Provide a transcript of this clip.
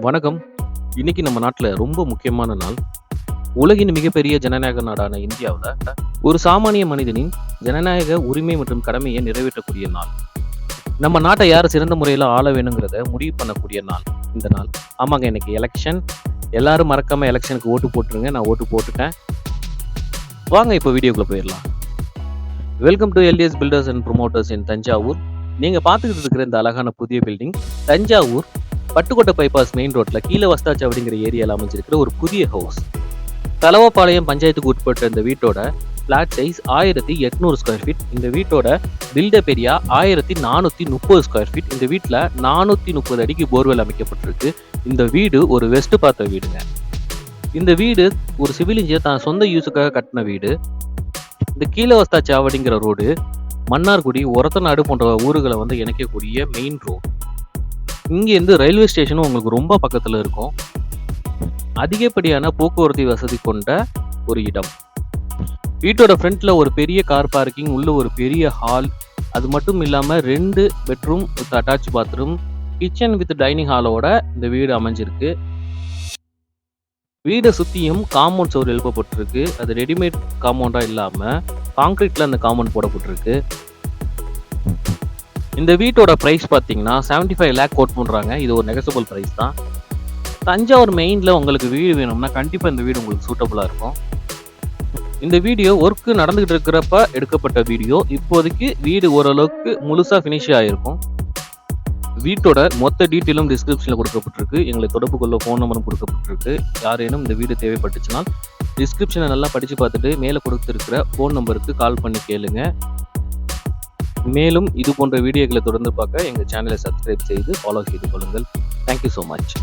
வணக்கம். இன்னைக்கு நம்ம நாட்டுல ரொம்ப முக்கியமான நாள். உலகின் மிகப்பெரிய ஜனநாயக நாடான இந்தியாவுல, ஒரு சாமானிய மனிதனின் ஜனநாயக உரிமை மற்றும் கடமையை நிறைவேற்றக்கூடிய நாள். நம்ம நாட்டை யார் சிறந்த முறையில ஆள வேணுங்கிறத முடிவு பண்ணக்கூடிய நாள் இந்த நாள். ஆமாங்க, இன்னைக்கு எலெக்ஷன். எல்லாரும் மறக்காம எலெக்ஷனுக்கு ஓட்டு போட்டுருங்க. நான் ஓட்டு போட்டுட்டேன். வாங்க இப்போ வீடியோக்குள்ள போயிடலாம். Welcome to LDS builders and promoters in Thanjavur. நீங்க பார்த்துக்கிட்டு இருக்கிற இந்த அழகான புதிய building Thanjavur Pattukkottai bypass main ரோட்ல கீழே வஸ்தாச்சு அப்படிங்கிற ஏரியாவில் அமைஞ்சிருக்கிற ஒரு புதிய ஹவுஸ். தலவாபாளையம் பஞ்சாயத்துக்கு உட்பட்ட இந்த வீட்டோட பிளாட் சைஸ் 1800 ஸ்கொயர் ஃபீட். இந்த வீட்டோட பில்டப் ஏரியா 1430 ஸ்கொயர் ஃபீட். இந்த வீட்டில் 430 அடிக்கு போர்வெல் அமைக்கப்பட்டிருக்கு. இந்த வீடு ஒரு வெஸ்ட் பார்த்த வீடுங்க. இந்த வீடு ஒரு சிவில் இன்ஜினியர் தான் சொந்த யூஸுக்காக கட்டின வீடு. இந்த கீழே வஸ்தாச்சு அப்படிங்கிற ரோடு மன்னார்குடி, ஒரத்தநாடு போன்ற ஊர்களை இணைக்கக்கூடிய மெயின் ரோடு. இங்கேருந்து ரயில்வே ஸ்டேஷனும் உங்களுக்கு ரொம்ப பக்கத்தில் இருக்கும். அதிகப்படியான போக்குவரத்து வசதி கொண்ட ஒரு இடம். வீட்டோட ஃப்ரண்ட்ல ஒரு பெரிய கார் பார்க்கிங், உள்ள ஒரு பெரிய ஹால், அது மட்டும் இல்லாமல் 2 bedroom with attach bathroom, kitchen with dining ஹாலோட இந்த வீடு அமைஞ்சிருக்கு. வீடை சுற்றியும் காம்பவுண்ட் சுவர் எழுப்பப்பட்டிருக்கு. அது ரெடிமேட் காம்பவுண்டாக இல்லாமல் கான்கிரீட்ல அந்த காம்பவுண்ட் போடப்பட்டிருக்கு. இந்த வீட்டோட ப்ரைஸ் பார்த்தீங்கன்னா 75 லேக் கோட் பண்ணுறாங்க. இது ஒரு நெகசபிள் ப்ரைஸ் தான். தஞ்சாவூர் மெயினில் உங்களுக்கு வீடு வேணும்னா கண்டிப்பாக இந்த வீடு உங்களுக்கு சூட்டபுளாக இருக்கும். இந்த வீடியோ ஒர்க்கு நடந்துகிட்டு இருக்கிறப்ப எடுக்கப்பட்ட வீடியோ. இப்போதைக்கு வீடு ஓரளவுக்கு முழுசாக ஃபினிஷ் ஆகிருக்கும். வீட்டோட மொத்த டீட்டெயிலும் டிஸ்கிரிப்ஷனில் கொடுக்கப்பட்டிருக்கு. எங்களை தொடர்பு கொள்ள ஃபோன் நம்பரும் கொடுக்கப்பட்டிருக்கு. யாரேனும் இந்த வீடு தேவைப்பட்டுச்சுன்னா டிஸ்கிரிப்ஷனை நல்லா படித்து பார்த்துட்டு மேலே கொடுத்துருக்கிற ஃபோன் நம்பருக்கு கால் பண்ணி கேளுங்க. மேலும் இது போன்ற வீடியோக்களை தொடர்ந்து பார்க்க எங்கள் சேனலை சப்ஸ்கிரைப் செய்து ஃபாலோ செய்து கொள்ளுங்கள். Thank you so much.